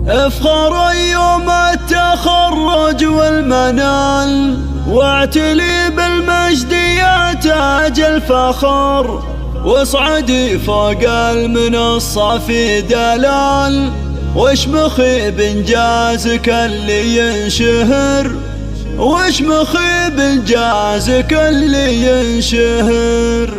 افخر يوم التخرج والمنال، واعتلي بالمجد يا تاج الفخر، واصعدي فوق المنصة في دلال، واشمخي بانجازك اللي ينشهر، واشمخي بانجازك اللي ينشهر.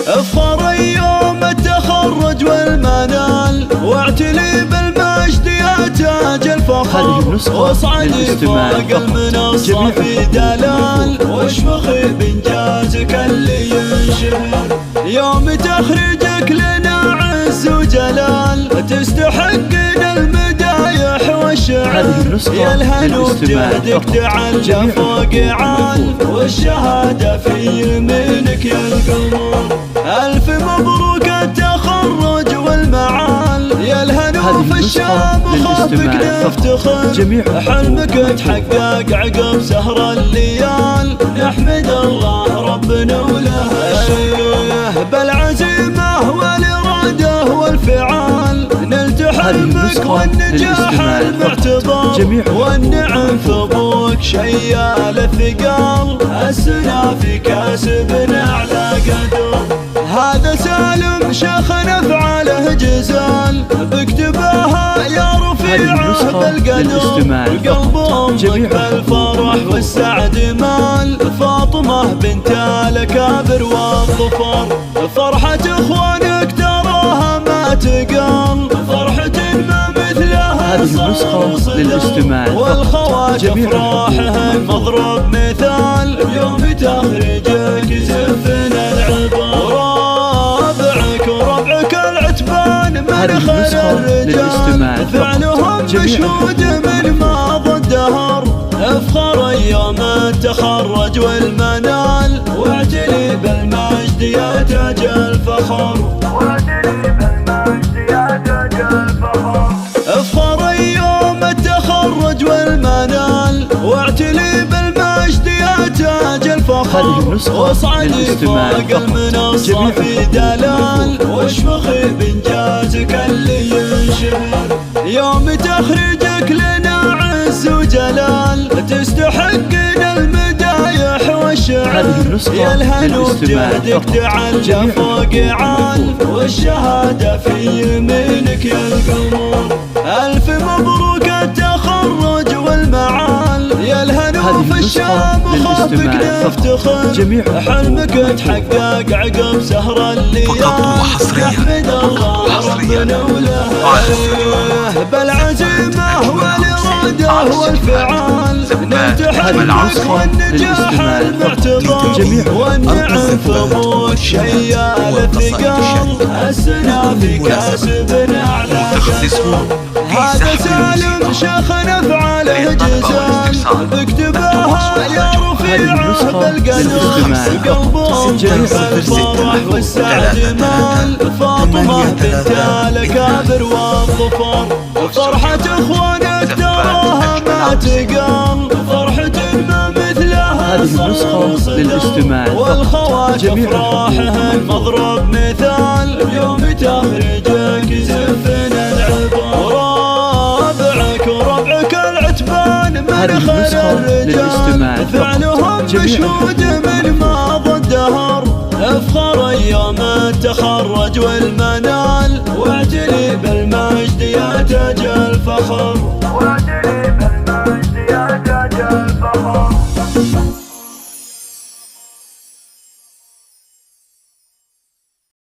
افخر يوم التخرج والمنال، واعتلي بالمجد يا تاج الفخر، واصعدي فوق المنصة في دلال، واشمخي بانجازك اللي ينشهر. يوم تخرجك لنا عز وجلال، تستحقنا المدايح والشعر، يا الهنو بجهدك تعلى فوق عال، والشهادة في يمينك يا القمر. ألف مبروك التخرج والمعال، يا الهنو في الشام خافك نفتخر، حلمك تحقق عقب سهر الليال، نحمد الله ربنا وله الشكر. بالعزيمة والإرادة والفعال، نلت حلمك والنجاح المعتبر، والنعم في ابوك شيال الثقال، السنا في كاسبنا على قدر. هذا سالم شيخنا افعاله جزال، بكتبها يا رفيع بالقدر، قلب امك بالفرح والسعد مال، فاطمة بنت الاكابر والظفر. فرحة اخوانك تراها ما تقال، فرحة ما مثلها صار صدر، والخوات افراحهن مضرب مثال، بيوم تخرجك يزفنا العبر. وربعك العتبان من خير الرجال، فعلهم مشهود من ماضى الدهر. افخر يوم التخرج والمنال، واعتلي بالمجد يا تاج الفخر، واعتلي بالمجد يا تاج الفخر. افخر يوم التخرج والمنال، واعتلي بالمجد يا تاج الفخر، واصعدي فوق المنصة في دلال، واشمخي بانجازك اللي ينشهر. يوم تخرجك لنا عز وجلال، تستحقنا المدايح والشعر، يا الهنو بجهدك تعلى فوق عال، والشهادة في يمينك يا القمر. ألف مبروك التخرج والمعال، يا الهنو في الشام خافك نفتخر، حلمك تحقق عقب سهر الليال، نحمد الله ربنا وله الشكر. بالعزيمة والإرادة والفعال، نلت حلمك والنجاح المعتبر، والنعم في ابوك شيال الثقال، السنا في كاسبنا على قدر. هذا سالم شيخنا افعاله جزال، بكتبها يا رفيع بالقدر، قلب امك بالفرح والسعد مال، فاطمة بنت الاكابر والظفر. فرحة اخوانك تراها ما تقال، فرحة ما مثلها صار صدر، والخوات افراحهن مضرب مثال، بيوم تخرجك يزفنا العبر. وربعك العتبان من خير الرجال، فعلهم مشهود من ماضى الدهر. افخر يوم التخرج والمنال، واعتلي بالمجد يا تاج الفخر.